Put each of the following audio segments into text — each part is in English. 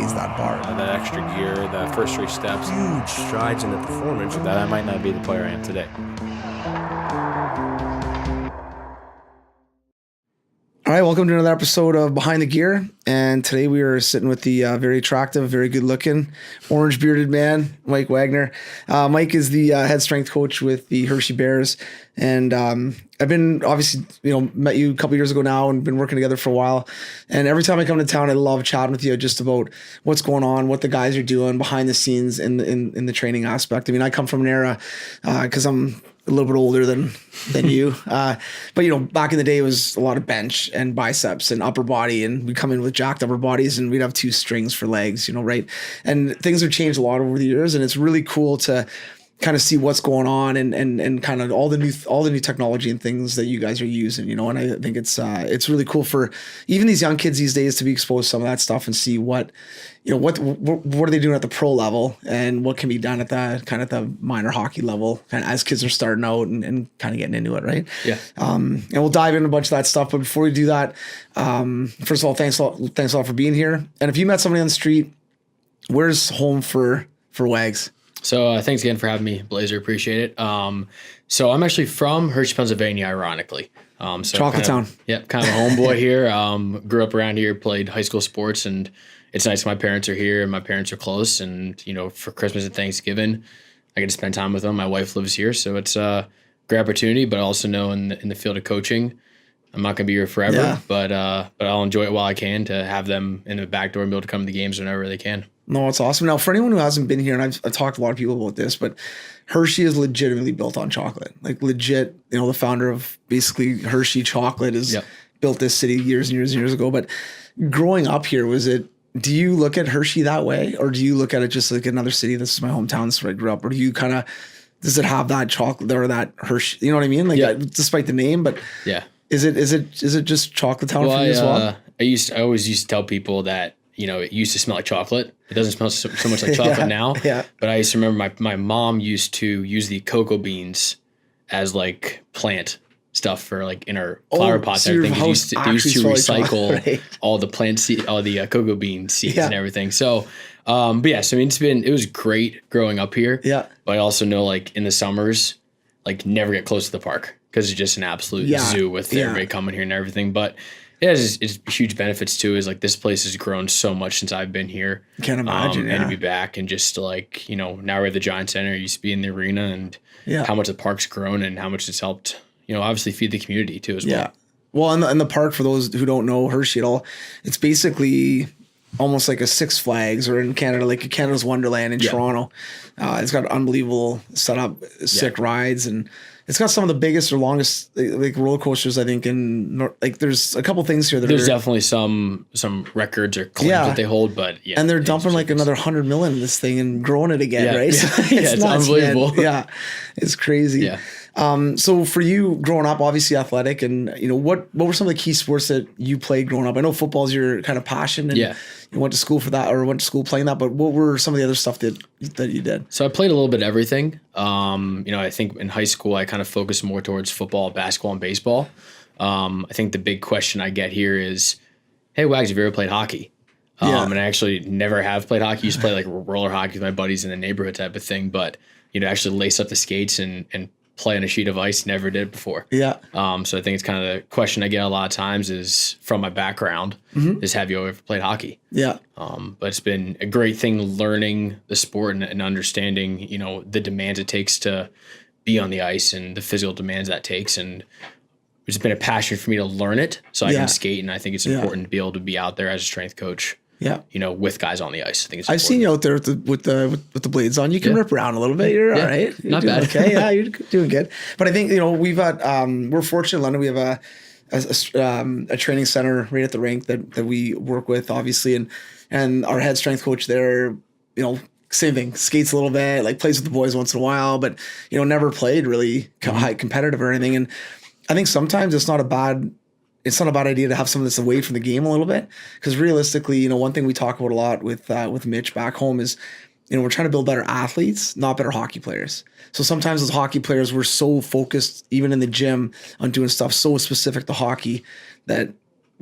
raise that bar. That extra gear, the first 3 steps. Huge strides in the performance. That I might not be the player I am today. All right, welcome to another episode of Behind the Gear. And today we are sitting with the very attractive, very good-looking, orange-bearded man, Mike Wagner. Mike is the head strength coach with the Hershey Bears. And I've been, obviously, met you a couple years ago now and been working together for a while. And every time I come to town, I love chatting with you just about what's going on, what the guys are doing behind the scenes in the training aspect. I mean, I come from an era, because I'm a little bit older than you. But, back in the day, it was a lot of bench and biceps and upper body. And we'd come in with jacked upper bodies and we'd have 2 strings for legs, right? And things have changed a lot over the years. And it's really cool to kind of see what's going on and kind of all the new technology and things that you guys are using, and I think it's really cool for even these young kids these days to be exposed to some of that stuff and see what are they doing at the pro level and what can be done at the minor hockey level kind of as kids are starting out and kind of getting into it. Right. Yeah. And we'll dive into a bunch of that stuff. But before we do that, first of all, thanks a lot for being here. And if you met somebody on the street, where's home for Wags? So thanks again for having me, Blazer. Appreciate it. So I'm actually from Hershey, Pennsylvania, ironically. So Chocolate Town. Yep, kind of a homeboy here. Grew up around here, played high school sports, and it's nice my parents are here and my parents are close. And, for Christmas and Thanksgiving, I get to spend time with them. My wife lives here, so it's a great opportunity. But I also know in the field of coaching, I'm not going to be here forever, but I'll enjoy it while I can to have them in the back door and be able to come to the games whenever they can. No, it's awesome. Now, for anyone who hasn't been here, and I've talked to a lot of people about this, but Hershey is legitimately built on chocolate. Like legit, the founder of basically Hershey Chocolate has built this city years and years and years ago. But growing up here, do you look at Hershey that way? Or do you look at it just like another city? This is my hometown, this is where I grew up. Or do you does it have that chocolate or that Hershey? You know what I mean? Like despite the name, but yeah. Is it just Chocolate Town for you as well? I always used to tell people that, it used to smell like chocolate. It doesn't smell so much like chocolate now. Yeah. But I used to remember my mom used to use the cocoa beans as like plant stuff for like in her flower pots and everything. They used to recycle all the all the cocoa bean seeds and everything. So, but yeah, so I mean, it was great growing up here. Yeah. But I also know like in the summers, like never get close to the park because it's just an absolute zoo with everybody coming here and everything. But yeah, it's huge benefits too. Is like this place has grown so much since I've been here. Can't imagine. And to be back and just like now we're at the Giant Center. Used to be in the arena, and how much the park's grown and how much it's helped. Obviously feed the community too as well. Yeah. Well, and the park, for those who don't know Hershey at all, it's basically almost like a Six Flags, or in Canada, like a Canada's Wonderland in Toronto. It's got unbelievable setup, sick rides, and it's got some of the biggest or longest like roller coasters, I think. There's a couple things here that there's definitely some records or claims that they hold, but and they're dumping like another $100 million in this thing and growing it again, right? Yeah. So it's unbelievable. Man. Yeah, it's crazy. Yeah. So for you growing up, obviously athletic, and what were some of the key sports that you played growing up? I know football is your kind of passion, and you went to school for that, or went to school playing that. But what were some of the other stuff that you did? So I played a little bit of everything. I think in high school I kind of focused more towards football, basketball, and baseball. I think the big question I get here is, "Hey, Wags, have you ever played hockey?" And I actually never have played hockey. I used to play like roller hockey with my buddies in the neighborhood type of thing, but actually lace up the skates and play on a sheet of ice, never did before. Yeah. So I think it's kind of the question I get a lot of times is from my background is, have you ever played hockey? Yeah. But it's been a great thing learning the sport and understanding, the demands it takes to be on the ice and the physical demands that takes. And it's been a passion for me to learn it so I can skate. And I think it's important to be able to be out there as a strength coach. Yeah, with guys on the ice. I think it's important. I've seen you out there with the blades on. You can rip around a little bit. You're all right. You're not bad. Okay, yeah, you're doing good. But I think we've got we're fortunate in London. We have a training center right at the rink that we work with, obviously, and our head strength coach there, same thing, skates a little bit, like plays with the boys once in a while, but never played really high competitive or anything. And I think sometimes it's not a bad idea to have some of this away from the game a little bit, because realistically, one thing we talk about a lot with Mitch back home is, we're trying to build better athletes, not better hockey players. So sometimes as hockey players, we're so focused, even in the gym, on doing stuff so specific to hockey that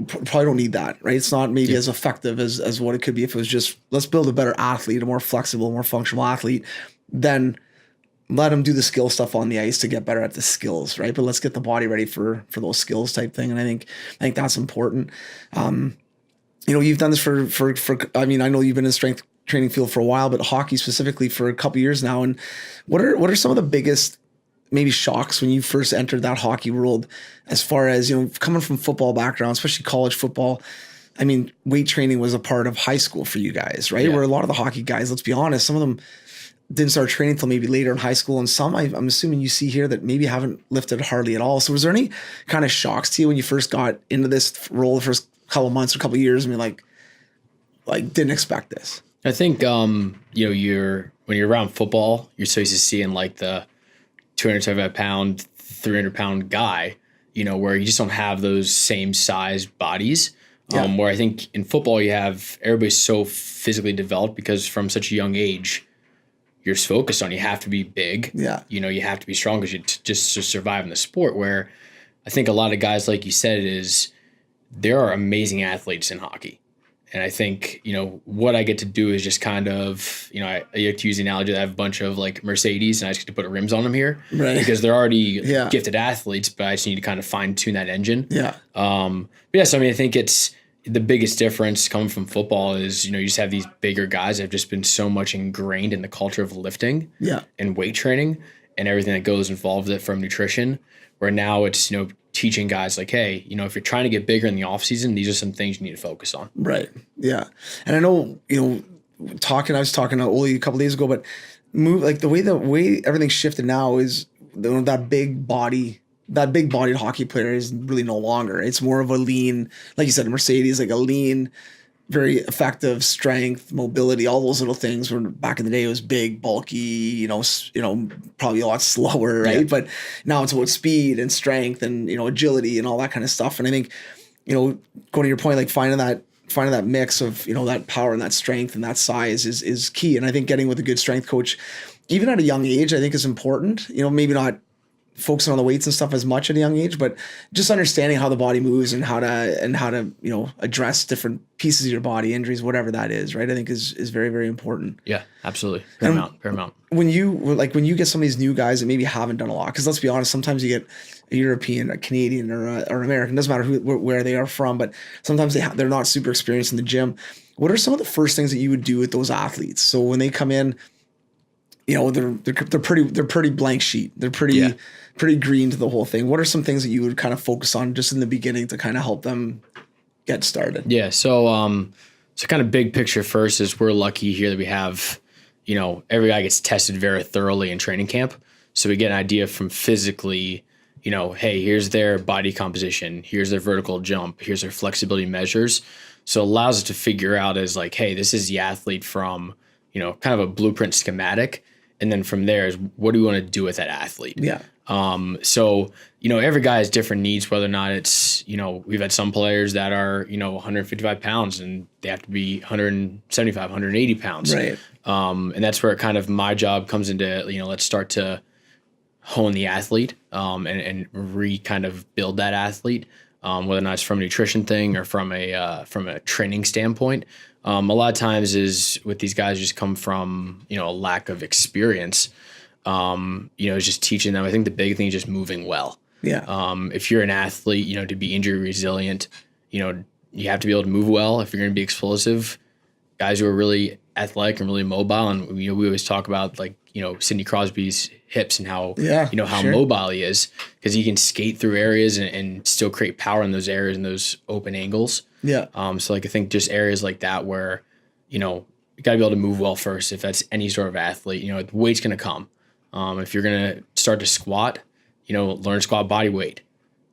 probably don't need that, right? It's not maybe as effective as what it could be if it was just, let's build a better athlete, a more flexible, more functional athlete, then let them do the skill stuff on the ice to get better at the skills, right? But let's get the body ready for those skills type thing. And I think that's important. You've done this for I mean, I know you've been in the strength training field for a while, but hockey specifically for a couple years now. And what are some of the biggest maybe shocks when you first entered that hockey world, as far as, coming from football background, especially college football? I mean, weight training was a part of high school for you guys, right? Yeah. Where a lot of the hockey guys, let's be honest, some of them didn't start training until maybe later in high school. And some I'm assuming you see here that maybe haven't lifted hardly at all. So was there any kind of shocks to you when you first got into this role the first couple of months or couple of years? I mean, like didn't expect this. I think, when you're around football, you're so used to seeing like the 275 pound, 300 pound guy, where you just don't have those same size bodies. Where I think in football, everybody's so physically developed because from such a young age, you're focused on, you have to be big. Yeah. You have to be strong because just to survive in the sport. Where I think a lot of guys, like you said, there are amazing athletes in hockey. And I think, what I get to do is just kind of, I like to use the analogy that I have a bunch of like Mercedes and I just get to put rims on them here. Right. Because they're already gifted athletes, but I just need to kind of fine tune that engine. Yeah. But yes, I mean, I think it's the biggest difference coming from football is, you just have these bigger guys that have just been so much ingrained in the culture of lifting and weight training and everything that goes involved with it, from nutrition, where now it's, teaching guys like, hey, if you're trying to get bigger in the off season, these are some things you need to focus on. Right. Yeah. And I know, I was talking to Oli a couple of days ago, but the way everything's shifted now is that big bodied hockey player is really no longer. It's more of a lean, like you said, a Mercedes, like a lean, very effective strength, mobility, all those little things. Where back in the day it was big, bulky, probably a lot slower, right? Yeah. But now it's about speed and strength and agility and all that kind of stuff. And I think, going to your point, like finding that mix of that power and that strength and that size is key. And I think getting with a good strength coach, even at a young age, I think is important. Maybe not focusing on the weights and stuff as much at a young age, but just understanding how the body moves and how to address different pieces of your body, injuries, whatever that is, right? I think is very, very important. Yeah, absolutely. Paramount. When you get some of these new guys that maybe haven't done a lot, because let's be honest, sometimes you get a European, a Canadian, or American, doesn't matter where they are from, but sometimes they're not super experienced in the gym. What are some of the first things that you would do with those athletes? So when they come in, they're pretty blank sheet. They're pretty green to the whole thing. What are some things that you would kind of focus on just in the beginning to kind of help them get started? Yeah. So kind of big picture first is we're lucky here that we have, every guy gets tested very thoroughly in training camp. So we get an idea from physically, hey, here's their body composition. Here's their vertical jump. Here's their flexibility measures. So it allows us to figure out as like, hey, this is the athlete from, kind of a blueprint schematic. And then from there is what do we want to do with that athlete? Yeah. So, every guy has different needs, whether or not it's, we've had some players that are, 155 pounds and they have to be 175, 180 pounds. Right. And that's where kind of my job comes into, let's start to hone the athlete, and kind of build that athlete, whether or not it's from a nutrition thing or from a training standpoint. A lot of times is with these guys just come from, a lack of experience. It's just teaching them. I think the big thing is just moving well. Yeah. If you're an athlete, to be injury resilient, you have to be able to move well. If you're going to be explosive, guys who are really athletic and really mobile. And, we always talk about like, Sidney Crosby's hips and how, how mobile he is, because he can skate through areas and still create power in those areas and those open angles. Yeah. So like, I think just areas like that where, you got to be able to move well first. If that's any sort of athlete, the weight's going to come. If you're going to start to squat, learn squat body weight.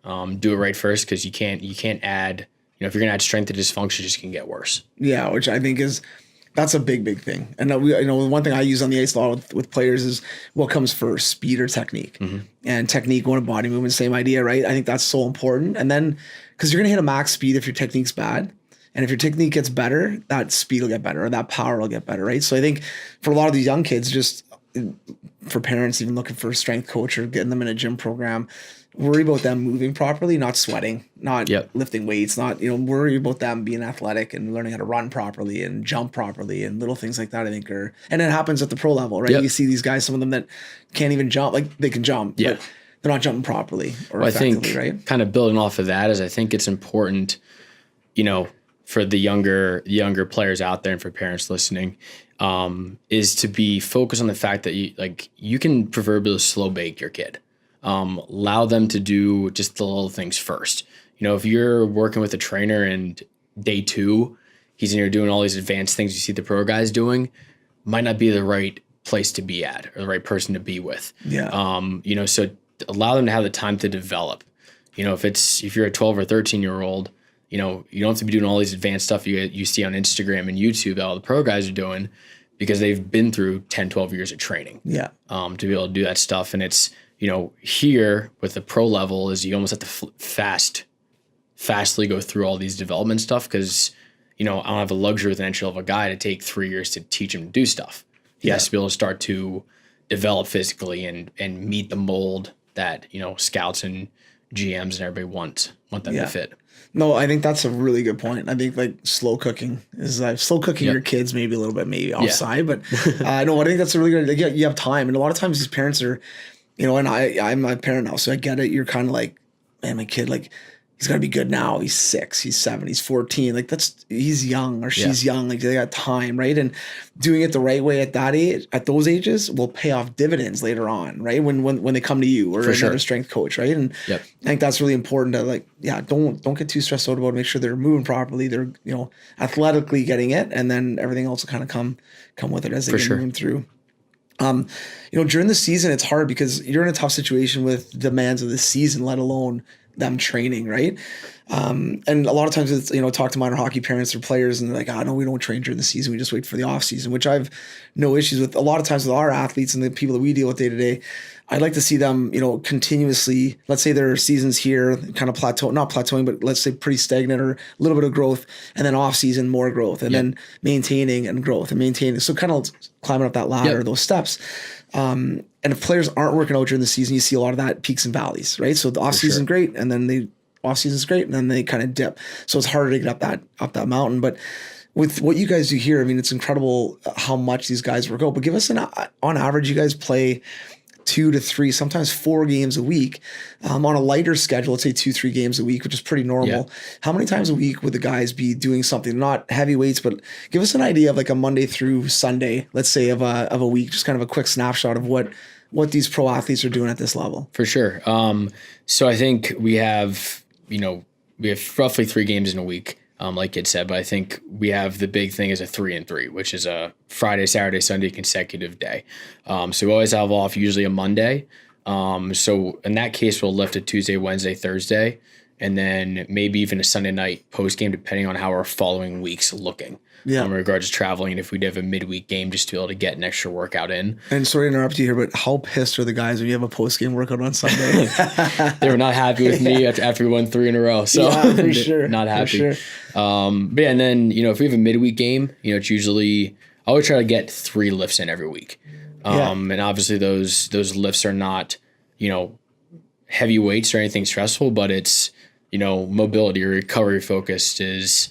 Do it right first, because you can't add, if you're going to add strength to dysfunction, it just can get worse. Yeah, which I think that's a big thing. And one thing I use on the ice a lot with players is what comes first, speed or technique. Mm-hmm. And technique going to body movement, same idea, right? I think that's so important. And then, because you're going to hit a max speed if your technique's bad. And if your technique gets better, that speed will get better, or that power will get better, right? So I think for a lot of these young kids, just for parents even looking for a strength coach or getting them in a gym program, worry about them moving properly, not sweating, not Yep. lifting weights, not, worry about them being athletic and learning how to run properly and jump properly and little things like that, I think and it happens at the pro level, right? Yep. You see these guys, some of them that can't even jump, like they can jump, Yeah. but they're not jumping properly or Well, I effectively, think right? kind of building off of that is I think it's important, for the younger players out there and for parents listening, is to be focused on the fact that you can proverbially slow bake your kid. Allow them to do just the little things first. If you're working with a trainer and day 2, he's in here doing all these advanced things you see the pro guys doing, might not be the right place to be at or the right person to be with. Yeah. So allow them to have the time to develop. If you're a 12 or 13-year-old, you don't have to be doing all these advanced stuff you see on Instagram and YouTube that all the pro guys are doing, because they've been through 10, 12 years of training. Yeah. To be able to do that stuff. And it's, here with the pro level is you almost have to fastly go through all these development stuff, because, I don't have the luxury with an entry-level guy to take 3 years to teach him to do stuff. He has to be able to start to develop physically and meet the mold that, scouts and GMs and everybody want them to fit. No, I think that's a really good point. I think like slow cooking is slow cooking your kids maybe a little bit, maybe offside, but no, I think that's a really good, you have time. And a lot of times these parents are, and I'm a parent now, so I get it. You're kind of like, man, my kid, like, he's got to be good now. He's 6, he's 7, he's 14. Like he's young or she's young. Like they got time, right? And doing it the right way at that age, at those ages, will pay off dividends later on, right? When they come to you or another strength coach, right? And I think that's really important to don't get too stressed out about it. Make sure they're moving properly. They're athletically getting it, and then everything else will kind of come with it as they get moving through. During the season, it's hard because you're in a tough situation with demands of the season, let alone them training, right? And a lot of times it's, talk to minor hockey parents or players and they're like, no, we don't train during the season. We just wait for the off season, which I've no issues with. A lot of times with our athletes and the people that we deal with day to day, I'd like to see them, continuously, let's say their season's here, kind of not plateauing, but let's say pretty stagnant or a little bit of growth, and then off season, more growth, and then maintaining and growth and maintaining. So kind of climbing up that ladder, those steps. And if players aren't working out during the season, you see a lot of that peaks and valleys, right? So the off season is great, and then off season is great, and then they kind of dip. So it's harder to get up that mountain. But with what you guys do here, I mean, it's incredible how much these guys work out. But give us on average, you guys play 2 to 3, sometimes 4 games a week, on a lighter schedule, let's say 2-3 games a week, which is pretty normal. Yeah. How many times a week would the guys be doing something, not heavy weights, but give us an idea of like a Monday through Sunday, let's say of a week, just kind of a quick snapshot of what these pro athletes are doing at this level. For sure. So I think we have roughly 3 games in a week. Like it said, but I think we have the big thing is a 3-3, which is a Friday, Saturday, Sunday consecutive day. So we always have off usually a Monday. So in that case, we'll lift a Tuesday, Wednesday, Thursday, and then maybe even a Sunday night post game, depending on how our following week's looking. In regards to traveling, and if we'd have a midweek game just to be able to get an extra workout in. And sorry to interrupt you here, but how pissed are the guys when you have a post-game workout on Sunday? They were not happy with me after we won 3 in a row. So for sure. Not happy. For sure. But yeah, and then, if we have a midweek game, it's usually, I always try to get 3 lifts in every week. And obviously those lifts are not, heavy weights or anything stressful, but it's, mobility or recovery focused is,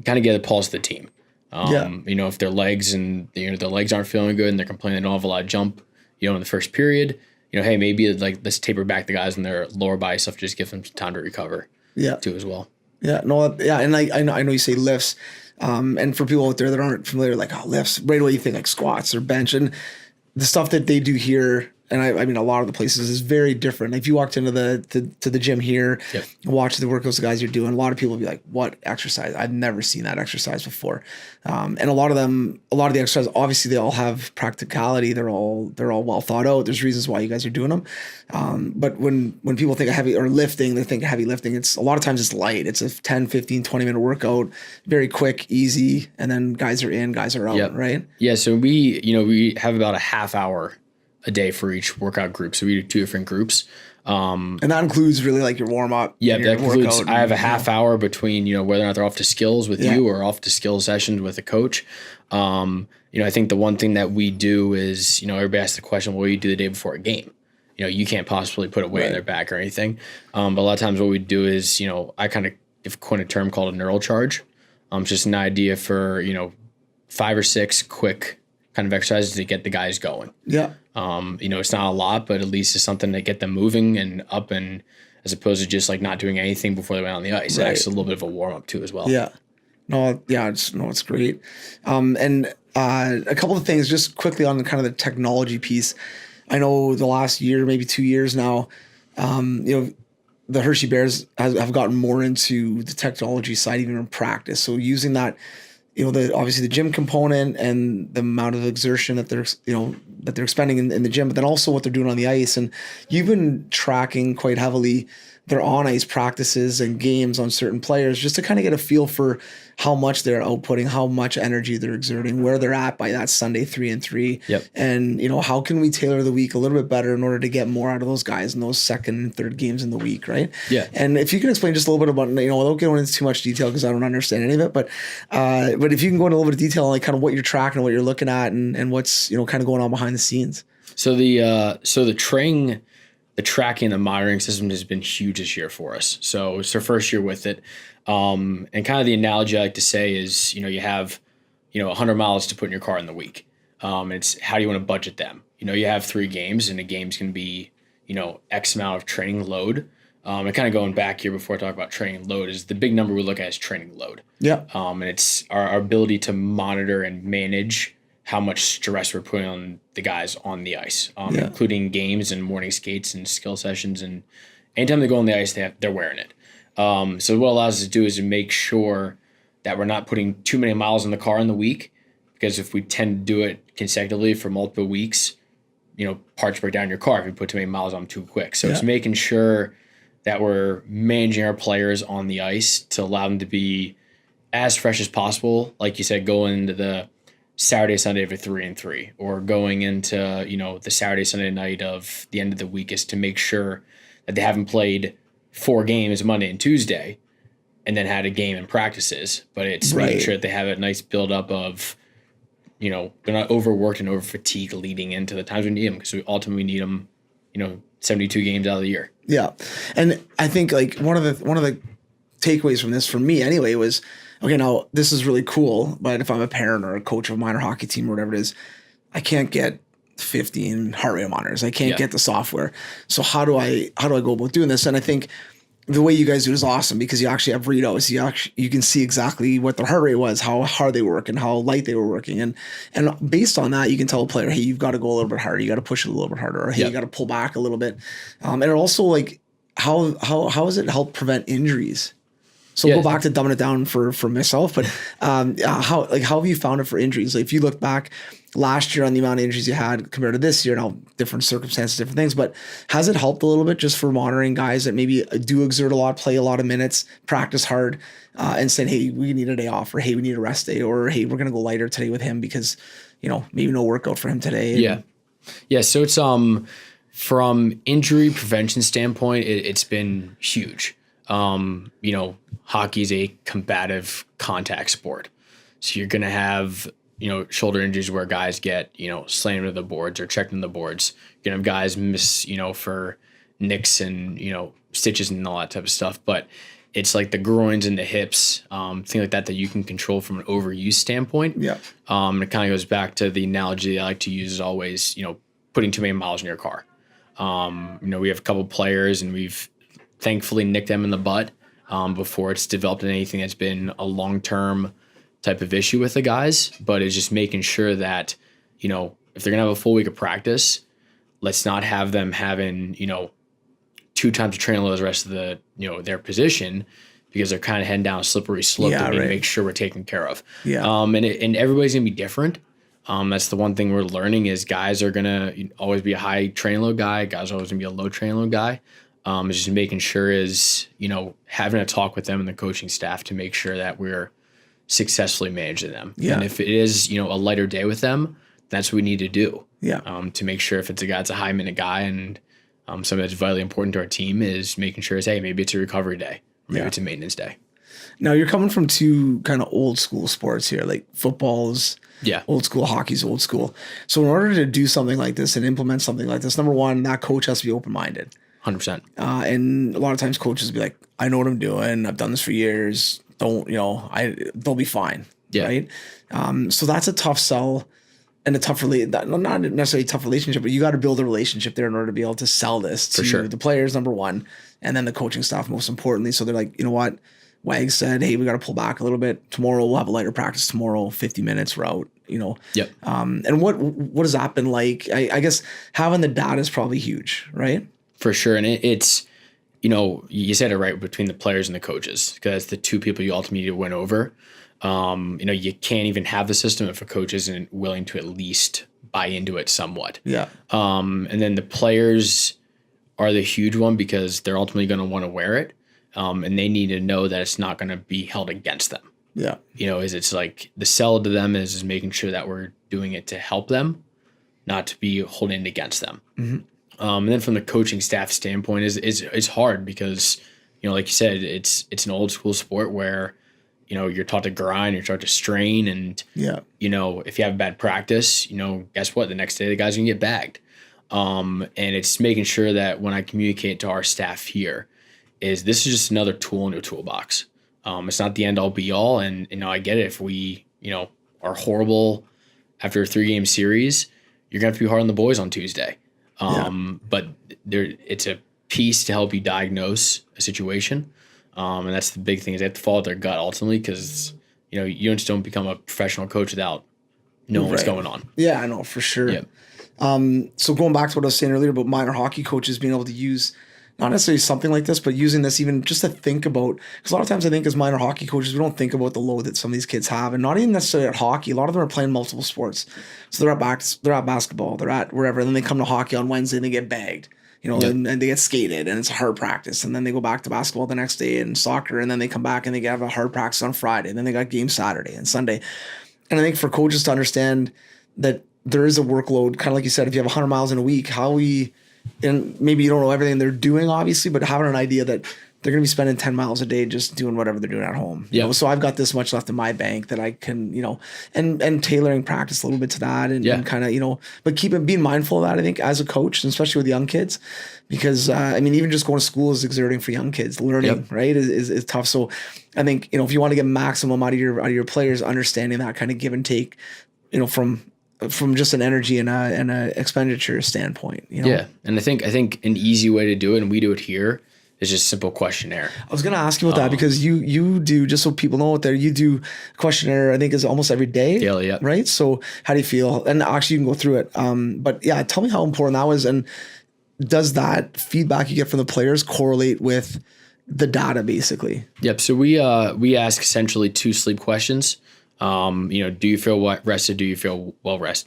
kind of get a pulse of the team. If their legs and their legs aren't feeling good and they're complaining they don't have a lot of jump, in the first period, hey, maybe let's taper back the guys in their lower body stuff, just give them some time to recover. Too as well. And I know you say lifts, and for people out there that aren't familiar, like lifts, right away you think like squats or bench, and the stuff that they do here. And I mean, a lot of the places is very different. If you walked into the gym here, watch the workouts the guys are doing, a lot of people will be like, what exercise? I've never seen that exercise before. And a lot of the exercises, obviously they all have practicality. They're all well thought out. There's reasons why you guys are doing them. But when people think of heavy or lifting, they think of heavy lifting. It's a lot of times it's light. It's a 10, 15, 20 minute workout, very quick, easy. And then guys are in, guys are out, right? Yeah. So we have about a half hour a day for each workout group. So we do 2 different groups. And that includes really like your warm up. Yeah, that includes, I have a half hour between, whether or not they're off to skills with you or off to skills sessions with a coach. I think the one thing that we do is, everybody asks the question, what do you do the day before a game? you can't possibly put a weight in their back or anything. But a lot of times what we do is, I kind of coined a term called a neural charge. It's just an idea for, 5 or 6 quick kind of exercises to get the guys going. Yeah. It's not a lot, but at least it's something to get them moving and up, and as opposed to just like not doing anything before they went on the ice. Right. It's a little bit of a warm up too as well. Yeah. No, yeah, it's great. And a couple of things just quickly on kind of the technology piece. I know the last year, maybe 2 years now, the Hershey Bears have gotten more into the technology side, even in practice. So using that, obviously the gym component and the amount of exertion that they're expending in the gym, but then also what they're doing on the ice. And you've been tracking quite heavily their on ice practices and games on certain players, just to kind of get a feel for how much they're outputting, how much energy they're exerting, where they're at by that Sunday 3-3. Yep. And, how can we tailor the week a little bit better in order to get more out of those guys in those second and third games in the week, right? Yeah. And if you can explain just a little bit about, without going into too much detail because I don't understand any of it, but if you can go into a little bit of detail on like kind of what you're tracking and what you're looking at and what's, kind of going on behind the scenes. So the tracking, the monitoring system has been huge this year for us. So it's our first year with it. And kind of the analogy I like to say is, you have, 100 miles to put in your car in the week. It's how do you want to budget them? You have 3 games, and the games can be, X amount of training load. And kind of going back here before I talk about training load is the big number we look at is training load. Yeah. And it's our ability to monitor and manage how much stress we're putting on the guys on the ice, including games and morning skates and skill sessions. And anytime they go on the ice, they're wearing it. So what it allows us to do is to make sure that we're not putting too many miles in the car in the week, because if we tend to do it consecutively for multiple weeks, parts break down in your car if you put too many miles on them too quick. So it's making sure that we're managing our players on the ice to allow them to be as fresh as possible. Like you said, going into the Saturday, Sunday of a 3-3, or going into, the Saturday, Sunday night of the end of the week, is to make sure that they haven't played 4 games Monday and Tuesday and then had a game in practices, but it's making sure that they have a nice buildup of, they're not overworked and over fatigued leading into the times we need them, because we ultimately need them, 72 games out of the year. Yeah. And I think like one of the takeaways from this for me anyway was, okay, now this is really cool, but if I'm a parent or a coach of a minor hockey team or whatever it is, I can't get 15 heart rate monitors. I can't get the software. So how do I go about doing this? And I think the way you guys do it is awesome, because you actually have readouts. You can see exactly what their heart rate was, how hard they work, and how light they were working. And based on that, you can tell a player, hey, you've got to go a little bit harder. You got to push it a little bit harder. Or hey, you got to pull back a little bit. And also like how has it helped prevent injuries? So we'll go back to dumbing it down for myself, but how have you found it for injuries? Like if you look back last year on the amount of injuries you had compared to this year, now different circumstances, different things, but has it helped a little bit just for monitoring guys that maybe do exert a lot, play a lot of minutes, practice hard, and saying, hey, we need a day off, or hey, we need a rest day, or hey, we're going to go lighter today with him because, maybe no workout for him today. Yeah. So it's from injury prevention standpoint, it's been huge. Hockey is a combative contact sport. So you're going to have, shoulder injuries where guys get, slammed into the boards or checked into the boards. You're going to have guys miss, for nicks and, stitches and all that type of stuff. But it's like the groins and the hips, things like that you can control from an overuse standpoint. Yeah. It kind of goes back to the analogy I like to use is always, putting too many miles in your car. We have a couple players and we've thankfully nicked them in the butt before it's developed into anything that's been a long-term type of issue with the guys. But it's just making sure that, if they're going to have a full week of practice, let's not have them having, 2 times the training load as the rest of the, their position, because they're kind of heading down a slippery slope that we make sure we're taken care of. Yeah. And everybody's going to be different. That's the one thing we're learning is guys are going to always be a high training load guy. Guys are always going to be a low training load guy. It's just making sure is, having a talk with them and the coaching staff to make sure that we're successfully managing them. Yeah. And if it is, a lighter day with them, that's what we need to do. Yeah. To make sure if it's a guy, it's a high minute guy and something that's vitally important to our team is making sure is, hey, maybe it's a recovery day. Maybe it's a maintenance day. Now you're coming from two kind of old school sports here, like football's old school, hockey's old school. So in order to do something like this and implement something like this, number one, that coach has to be open-minded. 100%. And a lot of times coaches be like, I know what I'm doing. I've done this for years. They'll be fine. Yeah. Right. So that's a tough sell and a tough not necessarily a tough relationship, but you got to build a relationship there in order to be able to sell this to the players, number one, and then the coaching staff, most importantly. So they're like, you know what? Wags said, hey, we got to pull back a little bit. Tomorrow we'll have a lighter practice. Tomorrow, 50 minutes, we're out, Yep. And what has that been like? I guess having the data is probably huge, right? For sure. And it's, you said it right, between the players and the coaches, because the two people you ultimately win over. You can't even have the system if a coach isn't willing to at least buy into it somewhat. Yeah. And then the players are the huge one because they're ultimately going to want to wear it. And they need to know that it's not going to be held against them. Yeah. It's like the sell to them is making sure that we're doing it to help them, not to be holding it against them. Mm-hmm. And then from the coaching staff standpoint it's hard because, like you said, it's an old school sport where, you're taught to grind, you're taught to strain. And, if you have a bad practice, guess what? The next day the guy's going to get bagged. And it's making sure that when I communicate to our staff here is this is just another tool in your toolbox. It's not the end all be all. And, I get it. If we, are horrible after a 3-game series, you're going to have to be hard on the boys on Tuesday. But it's a piece to help you diagnose a situation. And that's the big thing is they have to follow their gut ultimately because, you just don't become a professional coach without knowing what's going on. Yeah, I know for sure. Yep. So going back to what I was saying earlier about minor hockey coaches being able to use not necessarily something like this, but using this even just to think about, because a lot of times I think as minor hockey coaches, we don't think about the load that some of these kids have, and not even necessarily at hockey. A lot of them are playing multiple sports. So they're at basketball, they're at wherever, and then they come to hockey on Wednesday and they get bagged, and they get skated and it's a hard practice. And then they go back to basketball the next day and soccer, and then they come back and they have a hard practice on Friday. And then they got game Saturday and Sunday. And I think for coaches to understand that there is a workload, kind of like you said, if you have 100 miles in a week, and maybe you don't know everything they're doing, obviously, but having an idea that they're going to be spending 10 miles a day just doing whatever they're doing at home. So I've got this much left in my bank that I can, and tailoring practice a little bit to that and kind of, but being mindful of that, I think, as a coach, and especially with young kids, because, even just going to school is exerting for young kids. Learning, right, is tough. So I think, if you want to get maximum out of your players, understanding that kind of give and take, from just an energy and a expenditure standpoint, Yeah. And I think an easy way to do it, and we do it here, is just simple questionnaire. I was going to ask you about that because you do, just so people know out there, you do questionnaire, I think is almost every day. Daily, yeah. Right? So how do you feel? And actually you can go through it. But yeah, tell me how important that was. And does that feedback you get from the players correlate with the data basically? Yep. So we ask essentially 2 sleep questions. Do you feel rested? Do you feel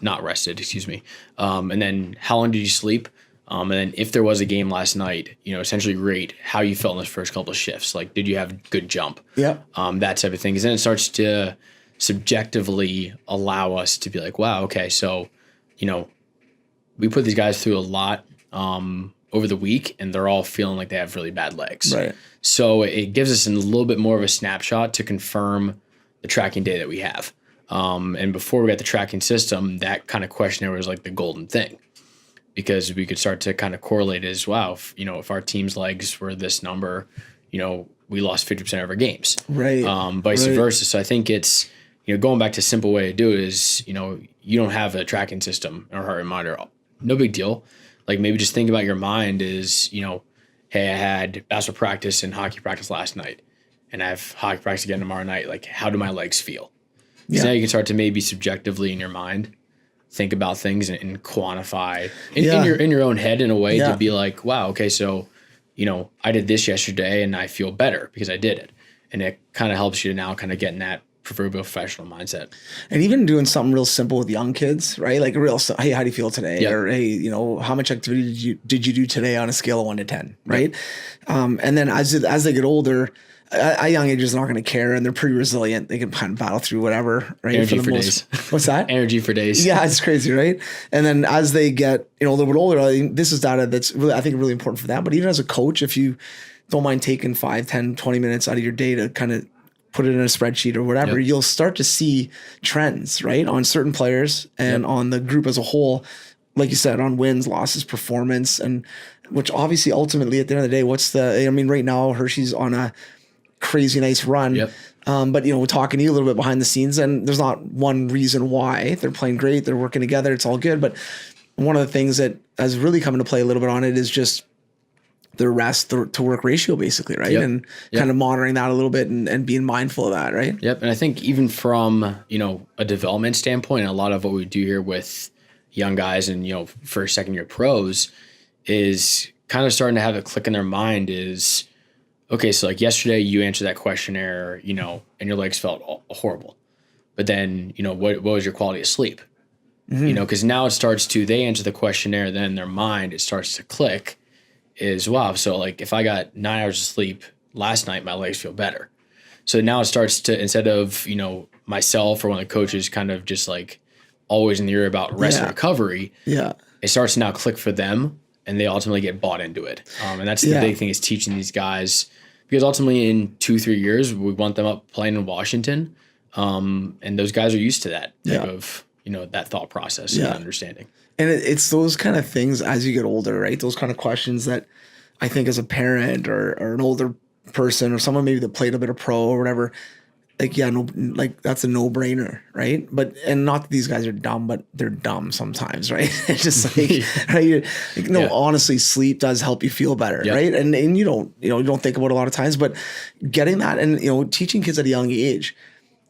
not rested, excuse me. And then how long did you sleep? And then if there was a game last night, essentially rate how you felt in those first couple of shifts. Like, did you have good jump? Yeah. That type of thing. Because then it starts to subjectively allow us to be like, wow, okay, so, we put these guys through a lot over the week, and they're all feeling like they have really bad legs. Right. So it gives us a little bit more of a snapshot to confirm the tracking data that we have. And before we got the tracking system, that kind of questionnaire was like the golden thing, because we could start to kind of correlate as wow, if our team's legs were this number, we lost 50% of our games. Right. Vice versa. So I think it's, going back to a simple way to do it is, you don't have a tracking system or heart rate monitor. No big deal. Like maybe just think about your mind is, hey, I had basketball practice and hockey practice last night, and I have hockey practice again tomorrow night. Like, how do my legs feel? Because now you can start to maybe subjectively in your mind think about things and quantify in your own head in a way to be like, wow, okay, so, I did this yesterday and I feel better because I did it. And it kind of helps you to now kind of get in that proverbial professional mindset. And even doing something real simple with young kids, right? Like hey, how do you feel today? Or hey, how much activity did you do today on a scale of 1 to 10, right? And then as they get older, at young ages, they're not going to care, and they're pretty resilient. They can kind of battle through whatever, right? Energy for days. What's that? Energy for days. Yeah, it's crazy, right? And then as they get a little bit older, this is data that's really, I think, really important for them. But even as a coach, if you don't mind taking 5, 10, 20 minutes out of your day to kind of put it in a spreadsheet or whatever, you'll start to see trends, right, on certain players and on the group as a whole. Like you said, on wins, losses, performance, and which obviously ultimately at the end of the day, right now Hershey's on a crazy nice run. Yep. But we're talking to you a little bit behind the scenes, and there's not one reason why. They're playing great, they're working together, it's all good. But one of the things that has really come into play a little bit on it is just the rest to work ratio, basically, right? And kind of monitoring that a little bit and being mindful of that, right? Yep. And I think even from, a development standpoint, a lot of what we do here with young guys and, first, second year pros is kind of starting to have a click in their mind is, okay, so like yesterday you answered that questionnaire, and your legs felt horrible. But then, what was your quality of sleep? Because now it starts to, they answer the questionnaire, then in their mind, it starts to click is, wow, so like if I got 9 hours of sleep last night, my legs feel better. So now it starts to, instead of, myself or one of the coaches kind of just like always in the ear about rest and recovery, it starts to now click for them and they ultimately get bought into it. And that's the big thing is teaching these guys, because ultimately in 2-3 years, we want them up playing in Washington. And those guys are used to that type of, that thought process and understanding. And it's those kind of things as you get older, right? Those kind of questions that I think as a parent or an older person or someone maybe that played a bit of pro or whatever, that's a no-brainer, right? But and not that these guys are dumb, but they're dumb sometimes, right? It's just like, right? Honestly, sleep does help you feel better, right? And you don't think about it a lot of times, but getting that and teaching kids at a young age.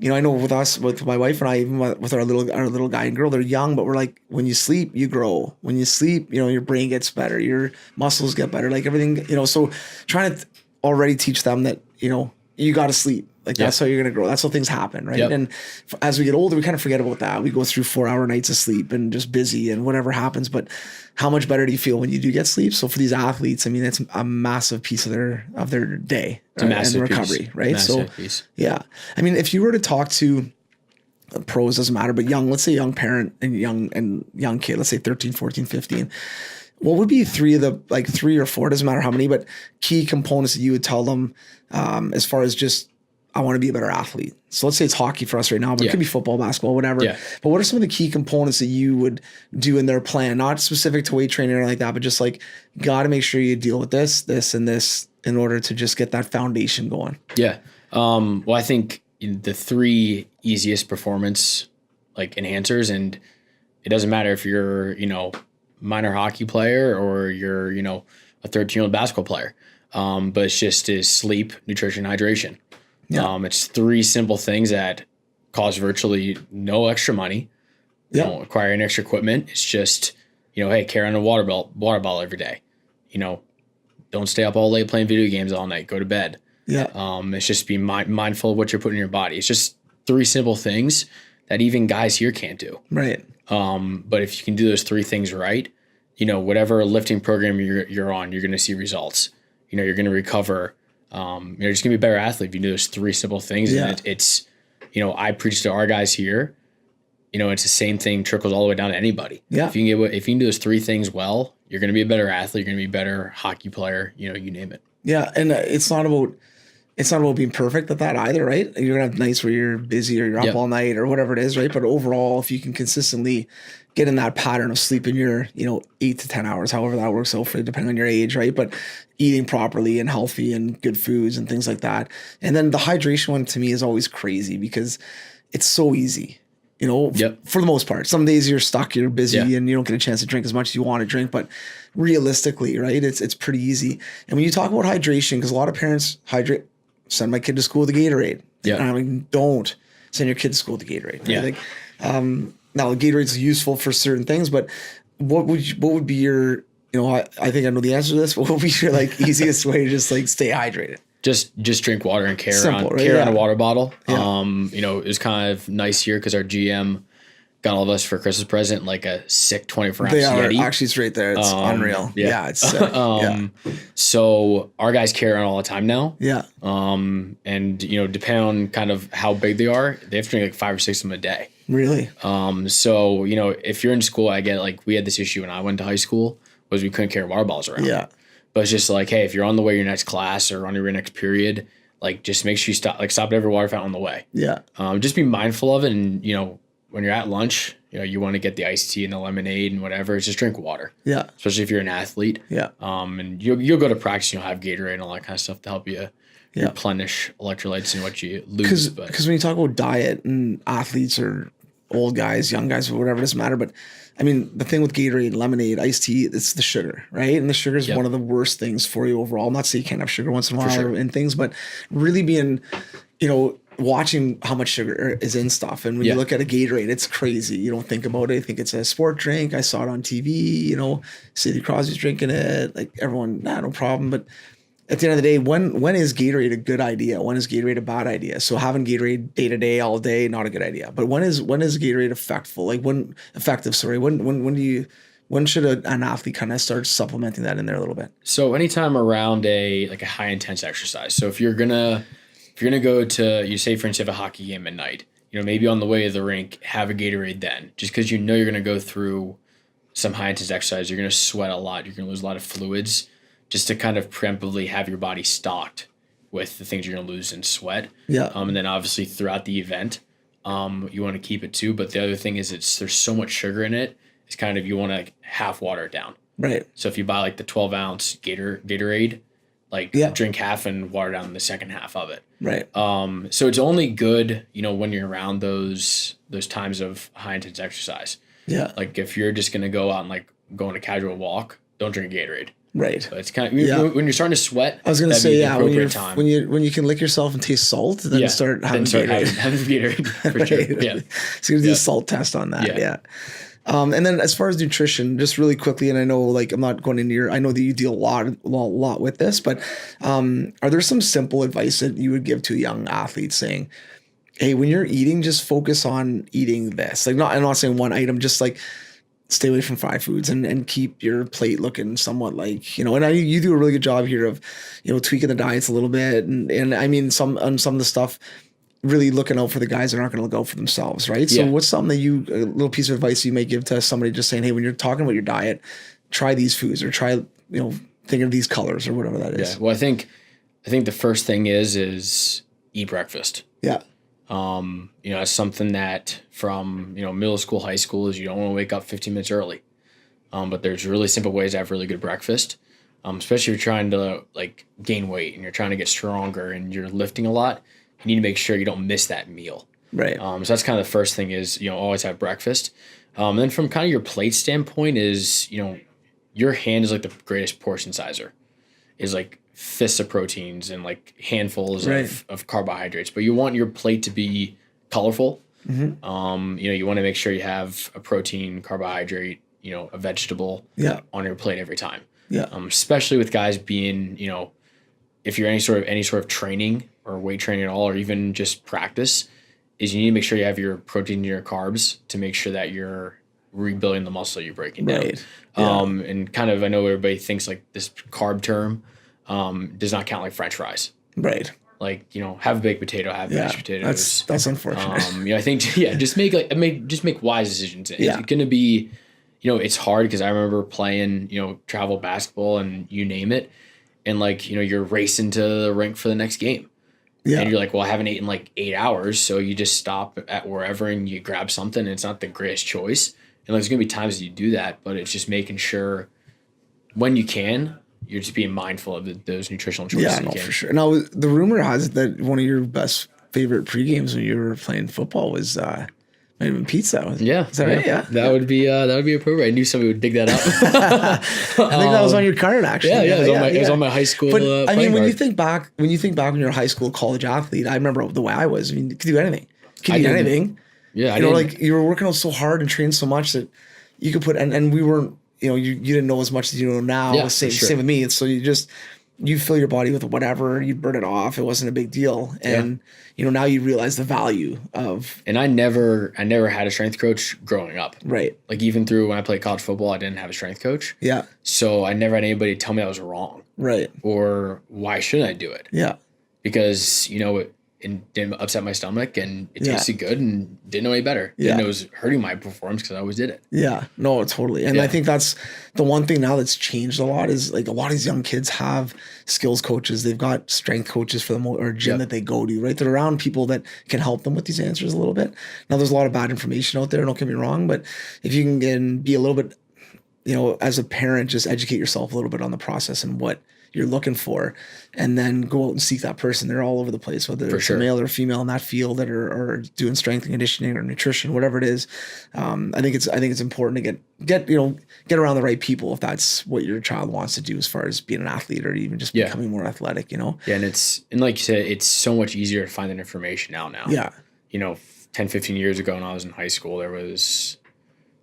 I know with us, with my wife and I, even with our little guy and girl, they're young, but we're like, when you sleep, you grow. When you sleep, your brain gets better, your muscles get better, like everything, so trying to already teach them that, you got to sleep. Like that's how you're going to grow. That's how things happen, right? And as we get older, we kind of forget about that. We go through 4-hour nights of sleep and just busy and whatever happens. But how much better do you feel when you do get sleep? So for these athletes, it's a massive piece of their day and recovery, right? Massive piece. Yeah. if you were to talk to pros, doesn't matter, but let's say young parent and young kid, let's say 13, 14, 15. What would be three or four, doesn't matter how many, but key components that you would tell them as far as just, I want to be a better athlete. So let's say it's hockey for us right now, but it could be football, basketball, whatever. But what are some of the key components that you would do in their plan? Not specific to weight training or like that, but just like, got to make sure you deal with this, and this in order to just get that foundation going. Yeah. Well, I think the three easiest performance enhancers, and it doesn't matter if you're, minor hockey player or you're, a 13-year-old basketball player. But it's just is sleep, nutrition, hydration. It's three simple things that cost virtually no extra money. Don't require any extra equipment. It's just, hey, carry on a water bottle every day. Don't stay up all late playing video games all night. Go to bed. It's just being mindful of what you're putting in your body. It's just three simple things that even guys here can't do. Right. But if you can do those three things right, whatever lifting program you're on, you're going to see results. You're going to recover. You're just going to be a better athlete if you do those three simple things. And it's, I preach to our guys here, it's the same thing trickles all the way down to anybody. If you can do those three things well, you're going to be a better athlete. You're going to be a better hockey player, you name it. Yeah. And it's not about being perfect at that either, right? You're going to have nights where you're busy or you're up all night or whatever it is, right? But overall, if you can consistently get in that pattern of sleeping your, 8 to 10 hours, however that works out for you, depending on your age, right? But eating properly and healthy and good foods and things like that. And then the hydration one to me is always crazy because it's so easy, for the most part. Some days you're stuck, you're busy and you don't get a chance to drink as much as you want to drink, but realistically, right? It's pretty easy. And when you talk about hydration, because a lot of parents send my kid to school with a Gatorade. And don't send your kid to school with a Gatorade. Right? Now the Gatorade's useful for certain things, but what would be your, I think I know the answer to this. What would be your easiest way to just stay hydrated? Just drink water and carry on a water bottle. It was kind of nice here because our GM got all of us for a Christmas present a sick 24-ounce Yeti. Actually, it's right there. It's unreal. It's sick. So our guys carry on all the time now. And depending on kind of how big they are, they have to drink 5 or 6 of them a day. Really? So if you're in school, I get we had this issue when I went to high school was we couldn't carry water bottles around. But it's just hey, if you're on the way to your next class or on your next period, like just make sure you stop at every water fountain on the way. Yeah. Just be mindful of it. And, when you're at lunch, you want to get the iced tea and the lemonade and whatever. Just drink water. Yeah. Especially if you're an athlete. Yeah. And you'll go to practice, you'll have Gatorade and all that kind of stuff to help you replenish electrolytes and what you lose. Because when you talk about diet and athletes or old guys, young guys, whatever, it doesn't matter. But I mean, the thing with Gatorade, lemonade, iced tea, it's the sugar, right? And the sugar is one of the worst things for you overall. I'm not saying you can't have sugar once in a while and things, but really being, watching how much sugar is in stuff. And when you look at a Gatorade, it's crazy. You don't think about it. I think it's a sport drink. I saw it on TV, Sidney Crosby's drinking it. Like everyone, no problem. But at the end of the day, when is Gatorade a good idea? When is Gatorade a bad idea? So having Gatorade day to day, all day, not a good idea. But when is Gatorade effective? Like when should an athlete kind of start supplementing that in there a little bit? So anytime around a high intense exercise. So if you're gonna go to, you say for instance you have a hockey game at night, maybe on the way to the rink, have a Gatorade then, just because you're gonna go through some high intense exercise, you're gonna sweat a lot, you're gonna lose a lot of fluids, just to kind of preemptively have your body stocked with the things you're gonna lose in sweat. Yeah. And then obviously throughout the event, you want to keep it too. But the other thing is there's so much sugar in it. It's kind of, you want to half water it down. Right. So if you buy the 12-ounce Gatorade, drink half and water down the second half of it. Right. So it's only good, when you're around those times of high intense exercise. Yeah. Like if you're just gonna go out and go on a casual walk, don't drink a Gatorade. Right. So it's kind of when you're starting to sweat. I was gonna say when you can lick yourself and taste salt, then start having Gatorade. Having Gatorade for sure. Yeah. So you do a salt test on that. Yeah. And then as far as nutrition, just really quickly, and I know I'm not going into I know that you deal a lot with this, but are there some simple advice that you would give to a young athlete saying, hey, when you're eating, just focus on eating this? I'm not saying one item, just stay away from fried foods and keep your plate looking somewhat you do a really good job here of, tweaking the diets a little bit. And I mean, some of the stuff, really looking out for the guys that aren't going to look out for themselves, right? So what's something that a little piece of advice you may give to somebody just saying, hey, when you're talking about your diet, try these foods or try, think of these colors or whatever that is. Yeah. Well, I think the first thing is eat breakfast. Yeah. It's something that from, middle school, high school is you don't want to wake up 15 minutes early. But there's really simple ways to have really good breakfast. Especially if you're trying to gain weight and you're trying to get stronger and you're lifting a lot. You need to make sure you don't miss that meal. Right. So that's kind of the first thing is, always have breakfast. And then from kind of your plate standpoint is, your hand is the greatest portion sizer. Is fists of proteins and handfuls of carbohydrates. But you want your plate to be colorful. Mm-hmm. You want to make sure you have a protein, carbohydrate, a vegetable on your plate every time. Yeah. Especially with guys being, if you're any sort of training or weight training at all, or even just practice, is you need to make sure you have your protein and your carbs to make sure that you're rebuilding the muscle you're breaking down. Right. Yeah. And kind of, I know everybody thinks this carb term does not count French fries. Right. Have a baked potato, have mashed potatoes. That's unfortunate. I think just make wise decisions. It's going to be, it's hard because I remember playing, travel basketball and you name it. And you're racing to the rink for the next game. Yeah. And you're well, I haven't eaten 8 hours. So you just stop at wherever and you grab something. And it's not the greatest choice. And there's going to be times that you do that, but it's just making sure when you can, you're just being mindful of those nutritional choices. Yeah, no, for sure. Now, the rumor has it that one of your best favorite pre-games when you were playing football was might have been pizza. Yeah. Is that right? Yeah. That would be appropriate. I knew somebody would dig that up. I think that was on your card, actually. Yeah, it was on my high school. But I mean, when you think back when you're a high school, college athlete, I remember the way I was. I mean, you could do anything. You do anything. Yeah. You were working out so hard and trained so much that you could put, and we weren't, you didn't know as much as you know now. Yeah, same with me. And so you fill your body with whatever, you burn it off. It wasn't a big deal. And, now you realize the value of. And I never had a strength coach growing up. Right. Even through when I played college football, I didn't have a strength coach. Yeah. So I never had anybody tell me I was wrong. Right. Or why shouldn't I do it? Yeah. Because, and didn't upset my stomach, and it Yeah. tasted good, and didn't know any better. Yeah. Didn't know it was hurting my performance because I always did it. Yeah, no, totally. And Yeah. I think that's the one thing now that's changed a lot is like a lot of these young kids have skills coaches. They've got strength coaches for them or gym Yep. that they go to, right? They're around people that can help them with these answers a little bit. Now, there's a lot of bad information out there, don't get me wrong, but if you can be a little bit, as a parent, just educate yourself a little bit on the process and what you're looking for, and then go out and seek that person. They're all over the place, whether it's a male or female in that field that are doing strength and conditioning or nutrition, whatever it is. I think it's important to get around the right people if that's what your child wants to do as far as being an athlete or even just becoming more athletic. Yeah, and like you said, it's so much easier to find that information out now. Yeah. 10, 15 years ago when I was in high school, there was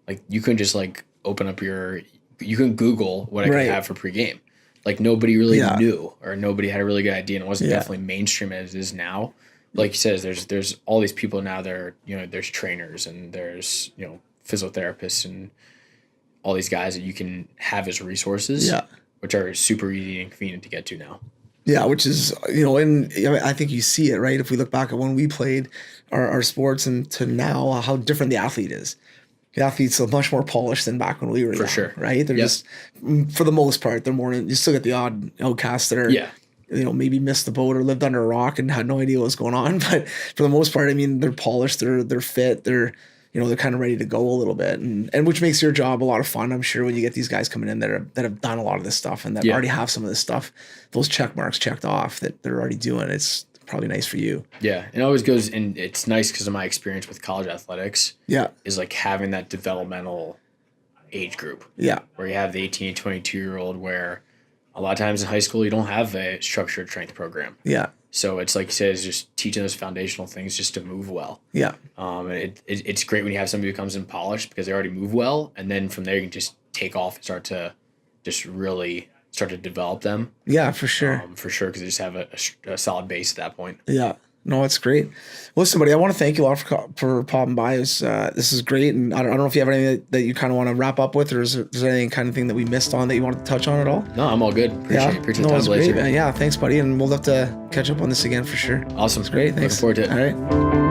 like you couldn't just like open up you couldn't Google what I could have for pregame. Like nobody really knew, or nobody had a really good idea, and it wasn't definitely mainstream as it is now. Like you said, there's all these people now that are, there's trainers and there's, physiotherapists and all these guys that you can have as resources, which are super easy and convenient to get to now. Yeah, which is, and I think you see it, right? If we look back at when we played our sports and to now, how different the athlete is. The athletes are much more polished than back when we were young, sure. right? They're just, for the most part, they're more, you still get the odd outcasts that are, maybe missed the boat or lived under a rock and had no idea what was going on. But for the most part, I mean, they're polished, they're fit, they're kind of ready to go a little bit. And which makes your job a lot of fun, I'm sure, when you get these guys coming in that have done a lot of this stuff and that already have some of this stuff, those check marks checked off that they're already doing. It's probably nice for you. Yeah. It always goes, and it's nice because of my experience with college athletics. Yeah. Is like having that developmental age group. Yeah. Where you have the 18 to 22-year-old where a lot of times in high school you don't have a structured strength program. Yeah. So it's like you said, it's just teaching those foundational things just to move well. Yeah. It's great when you have somebody who comes in polished because they already move well, and then from there you can just take off and start to develop them. Yeah, for sure. Because they just have a solid base at that point. Yeah. No, it's great. Listen, buddy, I want to thank you a lot for popping by. This is great. And I don't know if you have anything that you kind of want to wrap up with, or is there any kind of thing that we missed on that you wanted to touch on at all? No, I'm all good. Appreciate the time, Blazer. Great, man. Yeah, thanks, buddy. And we'll have to catch up on this again for sure. Awesome. It's great. Thanks. Looking forward to it. All right.